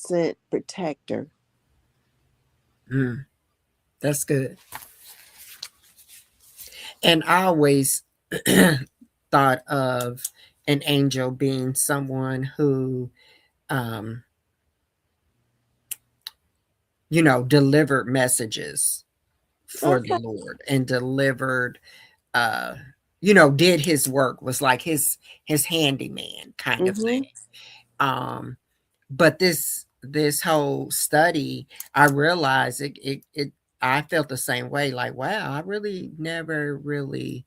sent protector. That's good. And I always thought of an angel being someone who, um, delivered messages for the Okay. Lord and delivered, uh, did his work, was like his handyman kind of Mm-hmm. thing. Um, but this whole study, I realized it I felt the same way, like, wow, I really never really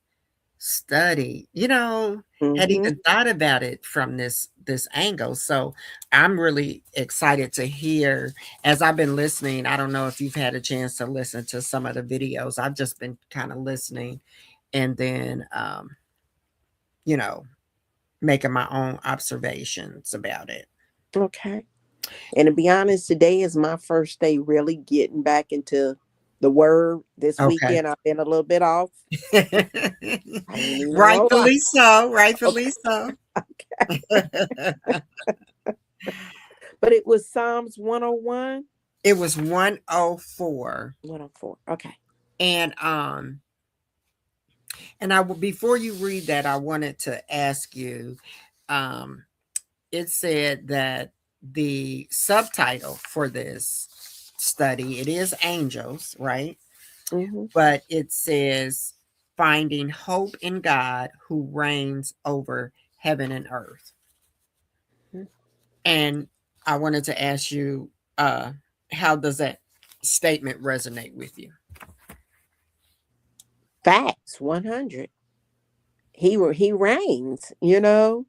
studied, had Mm-hmm. even thought about it from this angle. So I'm really excited to hear as I've been listening. I don't know if you've had a chance to listen to some of the videos. I've just been kind of listening and then you know, making my own observations about it. Okay. And to be honest, today is my first day really getting back into the word. This Okay. weekend I've been a little bit off. I ain't even gonna lie. Rightfully so, rightfully Okay. so. But it was Psalms 101. It was 104. 104. Okay. And I will, before you read that, I wanted to ask you, um, it said that the subtitle for this study, it is angels, right? Mm-hmm. But it says finding hope in God who reigns over heaven and earth. And I wanted to ask you, uh, how does that statement resonate with you? Facts 100. He reigns, you know.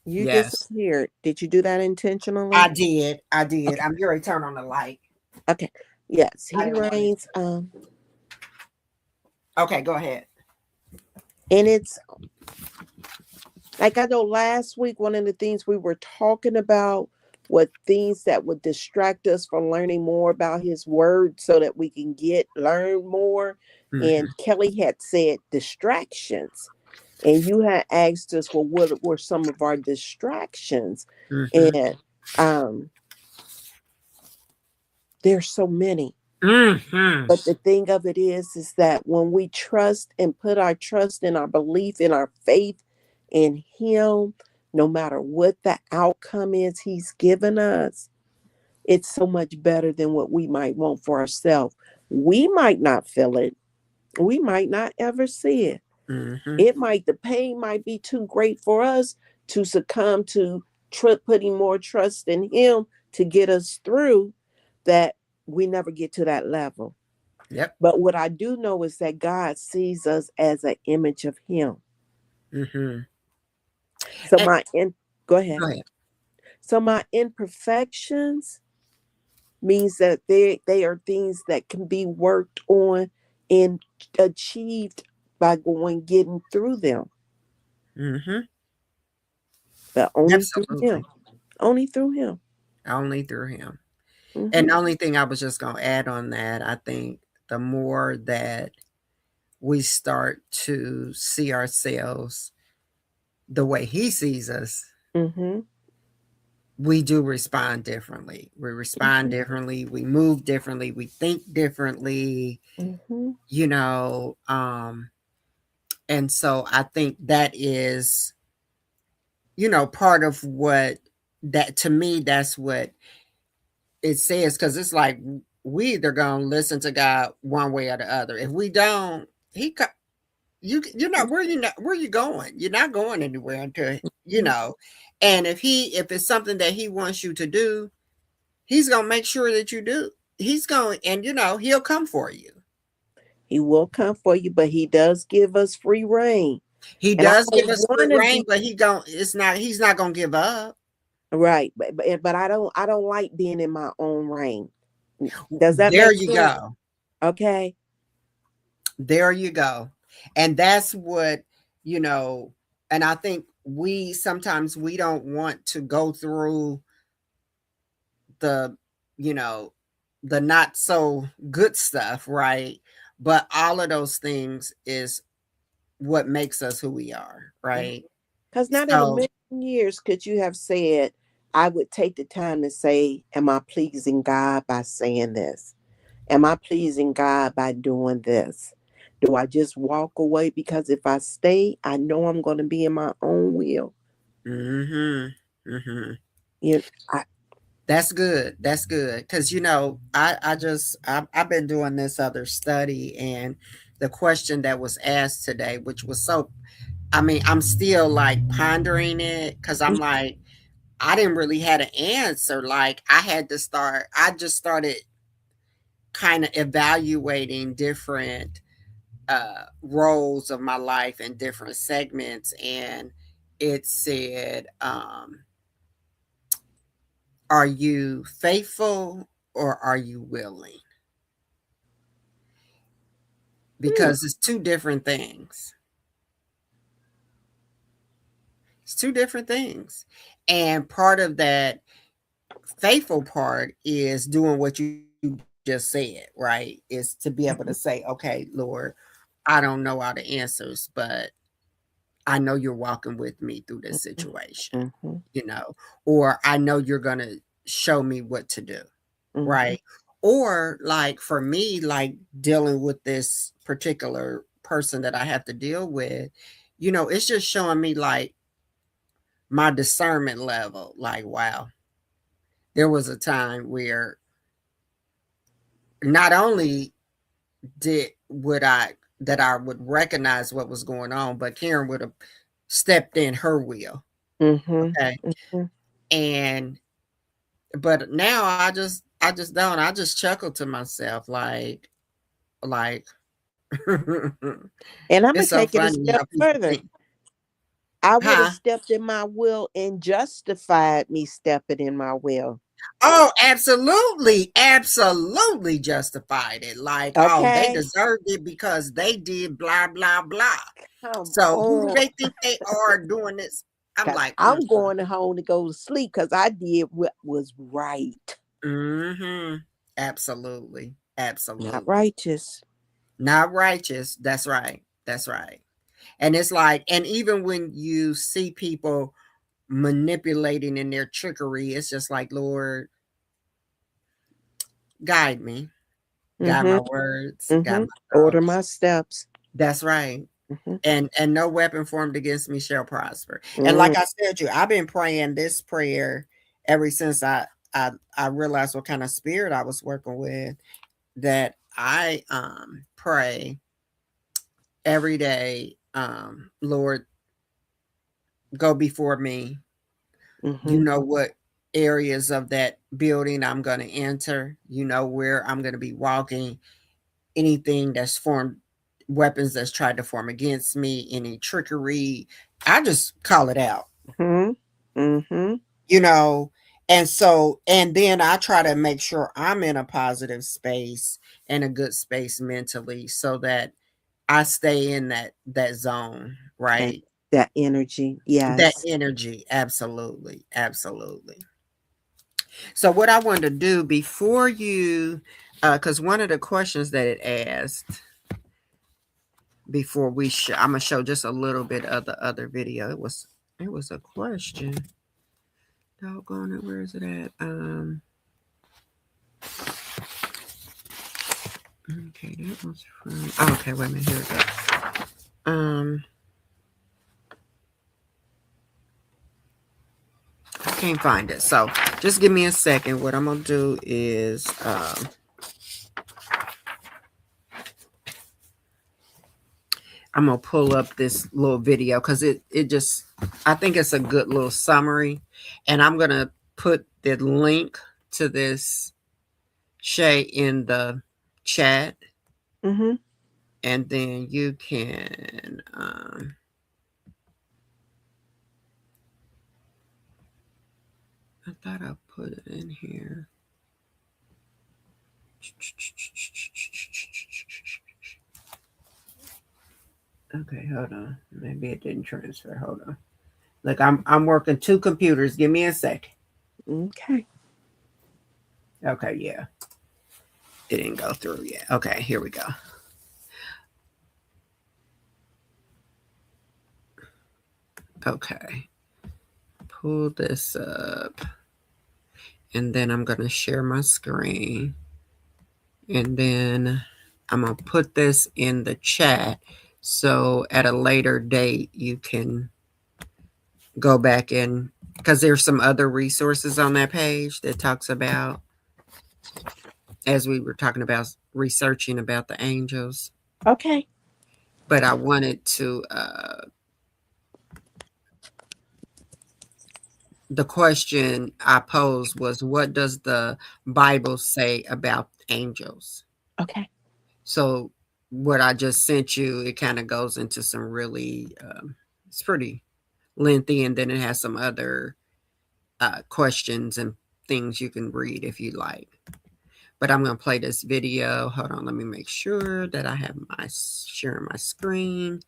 You Yes, disappeared. Did you do that intentionally? I did. I did. Okay. I'm going to turn on the light. Okay. Yes, I he didn't want it. reigns. Okay, go ahead. And it's like I know last week one of the things we were talking about were things that would distract us from learning more about his word so that we can learn more. And Hmm. Kelly had said distractions. And you had asked us, well, what were some of our distractions? Hmm. And um, there's so many. Hmm. But the thing of it is that when we trust and put our trust and our belief and our faith in Him, no matter what the outcome is He's given us, it's so much better than what we might want for ourselves. We might not feel it. We might not ever see it. Hmm. The pain might be too great for us to succumb to putting more trust in Him to get us through that. We never get to that level. Yep. But what I do know is that God sees us as an image of Him. Hmm. So And go ahead. go ahead. So my imperfections means that they are things that can be worked on and achieved by getting through them, Hmm. but only through Absolutely. Him. Only through Him. Only through him. And Hmm. the only thing I was just going to add on that, I think the more that we start to see ourselves the way he sees us, Hmm. we do respond differently. We respond Hmm. differently. We move differently. We think differently, Hmm. you know. And so I think that is, part of what that to me, that's what it says. Cause it's like we either gonna listen to God one way or the other. If we don't, you're not where you going. You're not going anywhere until you know. And if it's something that he wants you to do, he's gonna make sure that you do. He's going, and he'll come for you. He will come for you, but He does give us free reign. He And I does give don't us free want to reign, be but he's not gonna give up. right, but I don't like being in my own reign. Does that There make you sense? go. Okay. There you go. And that's what, you know, and I think we sometimes we don't want to go through the, you know, the not so good stuff, right? But all of those things is what makes us who we are, right? Because not in a So, million years could you have said, I would take the time to say, am I pleasing God by saying this? Am I pleasing God by doing this? Do I just walk away? Because if I stay, I know I'm going to be in my own will. Mhm. Mhm. You, I, That's good. That's good. Cause I've been doing this other study, and the question that was asked today, which was so, I mean, I'm still like pondering it because I'm like, I didn't really have an answer. Like I just started kind of evaluating different roles of my life in different segments. And it said, are you faithful or are you willing? hmm, Because it's two different things. It's two different things. And part of that faithful part is doing what you just said, right? Is to be able to say, okay, Lord, I don't know all the answers, but I know you're walking with me through this situation, hmm, you know, or I know you're going to show me what to do, hmm, right? Or like for me, like dealing with this particular person that I have to deal with, it's just showing me like my discernment level. Like, wow, there was a time where not only did would I that I would recognize what was going on, but Karen would have stepped in her wheel. hmm, Okay. hmm. And but now I just don't. I just chuckle to myself like And I'm going it's to so take it a funny step how people further. think, I would have huh? stepped in my will and justified me stepping in my will. Oh, absolutely, absolutely justified it. Like, oh, they Okay? deserved it because they did blah blah blah. Come So who do on. they think they are doing this? I'm Because like, I'm going home to go to sleep because I did what was right, mm-hmm. Absolutely, not absolutely. righteous. Not righteous. That's right. That's right. And it's like, and even when you see people manipulating in their trickery, it's just like, Lord, guide me, guide Mm-hmm. my words, guide Mm-hmm. my Order thoughts. my steps. That's right. Mm-hmm. And no weapon formed against me shall prosper. And Mm, like I said to you, I've been praying this prayer ever since I realized what kind of spirit I was working with, that I pray every day, Lord, go before me. You mm-hmm. know what areas of that building I'm going to enter. You know where I'm going to be walking. Anything that's formed, weapons that's tried to form against me, any trickery, I just call it out, Mm-hmm. Mm-hmm. you know. And so, and then I try to make sure I'm in a positive space and a good space mentally so that I stay in that zone, And right? that energy. That Yes. energy, absolutely, absolutely. So what I wanted to do before you, because one of the questions that it asked before I'm gonna show just a little bit of the other video. It was a question. Doggone it, where is it at? Okay, that was from. Oh, okay, wait a minute. Here we go. I can't find it. So just give me a second. What I'm gonna do is I'm gonna pull up this little video because it just, I think it's a good little summary, and I'm gonna put the link to this Shay in the chat, Mm-hmm. and then you can. I thought I put it in here. Okay, hold on. Maybe it didn't transfer. Hold on. Look, I'm working two computers. Give me a second. Okay. Okay, yeah. It didn't go through yet. Okay, here we go. Okay. Pull this up. And then I'm going to share my screen. And then I'm going to put this in the chat. So at a later date, you can go back and, because there's some other resources on that page that talks about, as we were talking about, researching about the angels. Okay. But I wanted to, the question I posed was, what does the Bible say about angels? Okay. So what I just sent you, it kind of goes into some really, it's pretty lengthy, and then it has some other questions and things you can read if you like. But I'm going to play this video. Hold on, let me make sure that I have my sharing my screen.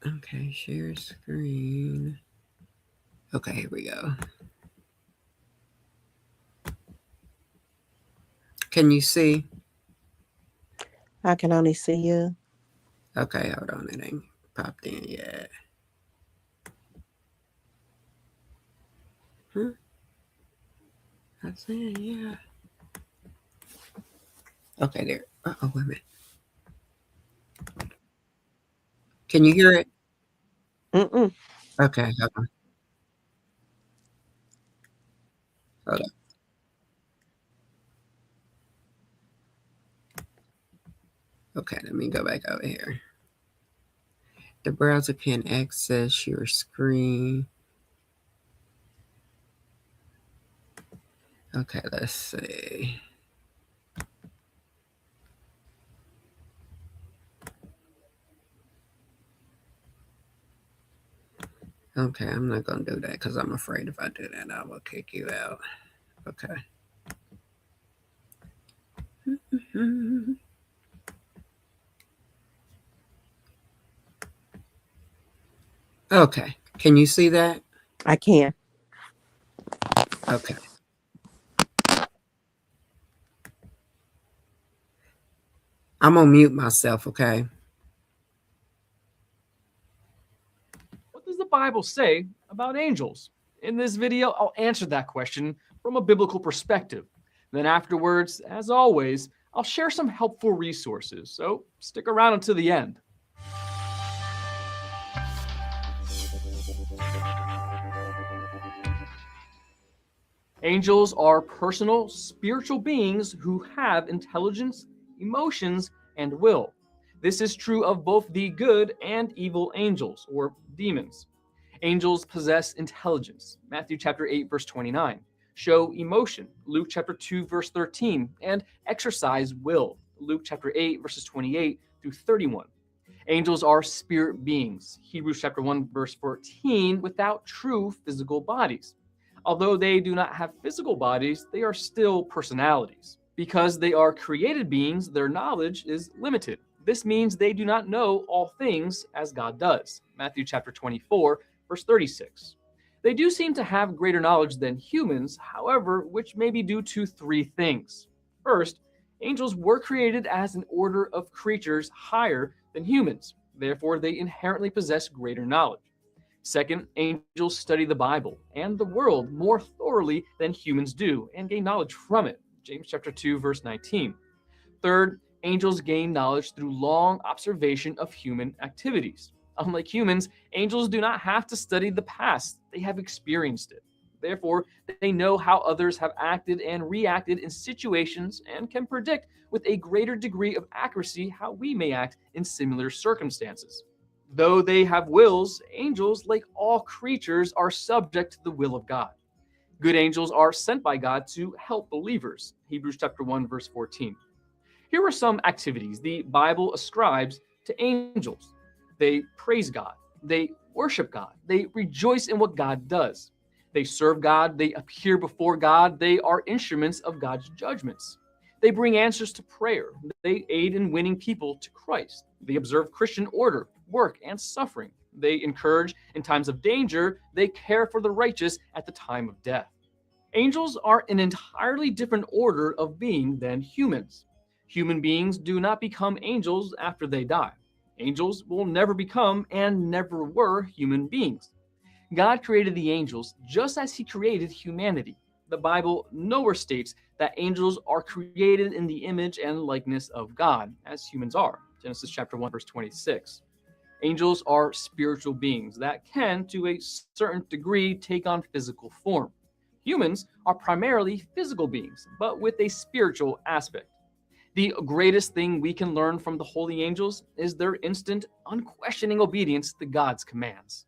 Okay, share screen. Okay, here we go. Can you see? I can only see you. Okay, hold on, it ain't popped in yet. Huh? I see it, yeah. Okay, there. Oh, wait a minute. Can you hear it? Mm-mm. Okay, hold on. Hold on. Okay, let me go back over here. The browser can access your screen. Okay, let's see. Okay, I'm not going to do that because I'm afraid if I do that, I will kick you out. Okay. Okay, can you see that? I can. Okay. I'm going to mute myself, okay? What does the Bible say about angels? In this video, I'll answer that question from a biblical perspective. Then afterwards, as always, I'll share some helpful resources, so stick around until the end. Angels are personal, spiritual beings who have intelligence, emotions, and will. This is true of both the good and evil angels, or demons. Angels possess intelligence, Matthew chapter 8, verse 29, show emotion, Luke chapter 2, verse 13, and exercise will, Luke chapter 8, verses 28 through 31. Angels are spirit beings, Hebrews chapter 1, verse 14, without true physical bodies. Although they do not have physical bodies, they are still personalities. Because they are created beings, their knowledge is limited. This means they do not know all things as God does. Matthew chapter 24, verse 36. They do seem to have greater knowledge than humans, however, which may be due to three things. First, angels were created as an order of creatures higher than humans. Therefore, they inherently possess greater knowledge. Second, angels study the Bible and the world more thoroughly than humans do and gain knowledge from it. James chapter 2, verse 19. Third, angels gain knowledge through long observation of human activities. Unlike humans, angels do not have to study the past, they have experienced it. Therefore, they know how others have acted and reacted in situations and can predict with a greater degree of accuracy how we may act in similar circumstances. Though they have wills, angels, like all creatures, are subject to the will of God. Good angels are sent by God to help believers. Hebrews chapter 1, verse 14. Here are some activities the Bible ascribes to angels. They praise God. They worship God. They rejoice in what God does. They serve God. They appear before God. They are instruments of God's judgments. They bring answers to prayer. They aid in winning people to Christ. They observe Christian order, work, and suffering. They encourage in times of danger. They care for the righteous at the time of death. Angels are an entirely different order of being than humans. Human beings do not become angels after they die. Angels will never become and never were human beings. God created the angels just as he created humanity. The Bible nowhere states that angels are created in the image and likeness of God, as humans are. Genesis chapter 1, verse 26. Angels are spiritual beings that can, to a certain degree, take on physical form. Humans are primarily physical beings, but with a spiritual aspect. The greatest thing we can learn from the holy angels is their instant, unquestioning obedience to God's commands.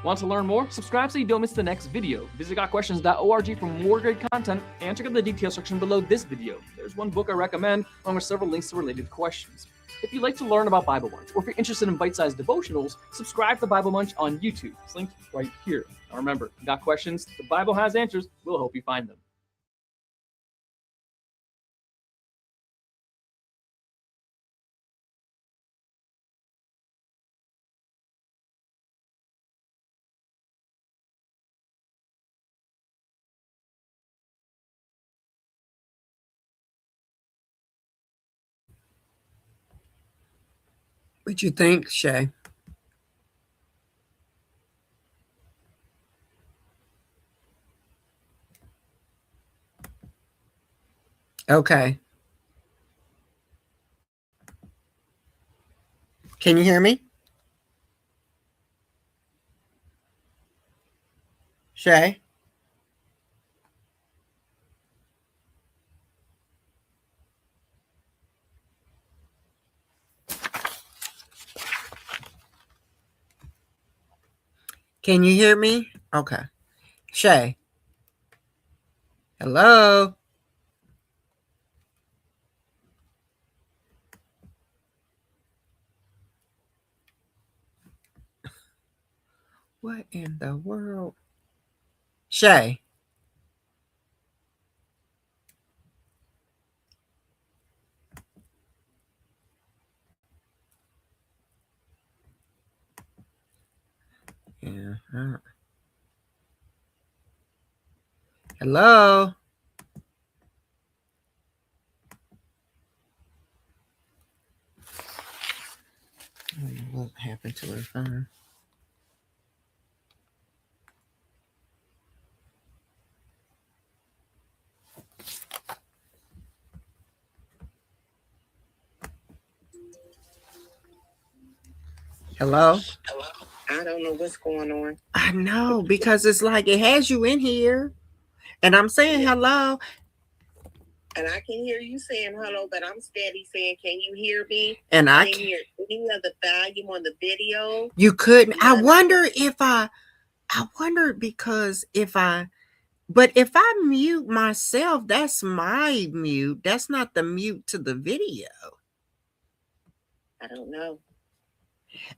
Want to learn more? Subscribe so you don't miss the next video. Visit gotquestions.org for more great content and check out the details section below this video. There's one book I recommend along with several links to related questions. If you'd like to learn about Bible Munch, or if you're interested in bite-sized devotionals, subscribe to Bible Munch on YouTube. It's linked right here. Now remember, got questions? The Bible has answers. We'll help you find them. What you think, Shay? Okay. Can you hear me? Shay? Can you hear me? Okay. Shay? Hello? What in the world? Shay? Yeah. Hello? I don't know what happened to her phone. Hello? I don't know what's going on. I know, because it's like it has you in here, and I'm saying hello. And I can hear you saying hello, but I'm steady saying, can you hear me? And I can hear any of the volume on the video. You couldn't. I wonder because but if I mute myself, that's my mute. That's not the mute to the video. I don't know.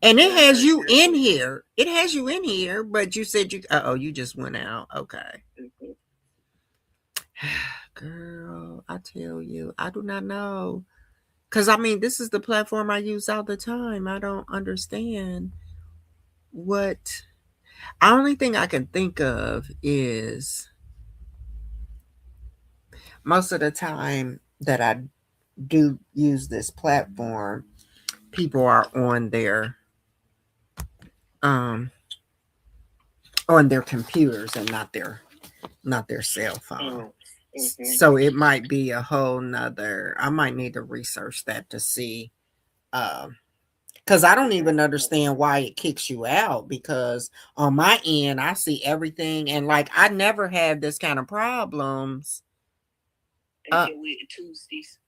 And it has you in here. It has you in here, but you said you just went out. Okay. Mm-hmm. Girl, I tell you, I do not know. Because, I mean, this is the platform I use all the time. I don't understand what. The only thing I can think of is most of the time that I do use this platform, people are on their computers and not their cell phone. Mm-hmm. So it might be a whole nother. I might need to research that to see, because I don't even understand why it kicks you out, because on my end I see everything, and like I never had this kind of problems until Tuesdays.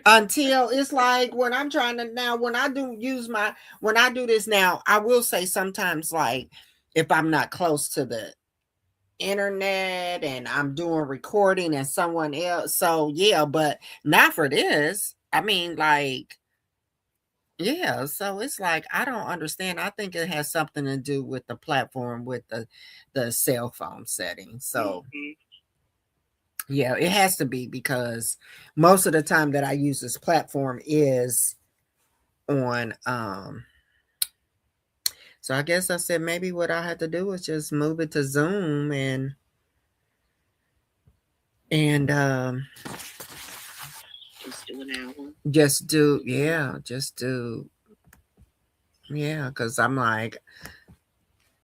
Until it's like when I'm trying to when I do this now, I will say sometimes, like if I'm not close to the internet and I'm doing recording and someone else, so yeah, but not for this. I mean, like, yeah, so it's like I don't understand. I think it has something to do with the platform, with the cell phone setting. So yeah, it has to be, because most of the time that I use this platform is on so I guess I said maybe what I had to do was just move it to Zoom and just do an hour. Just do, because I'm like,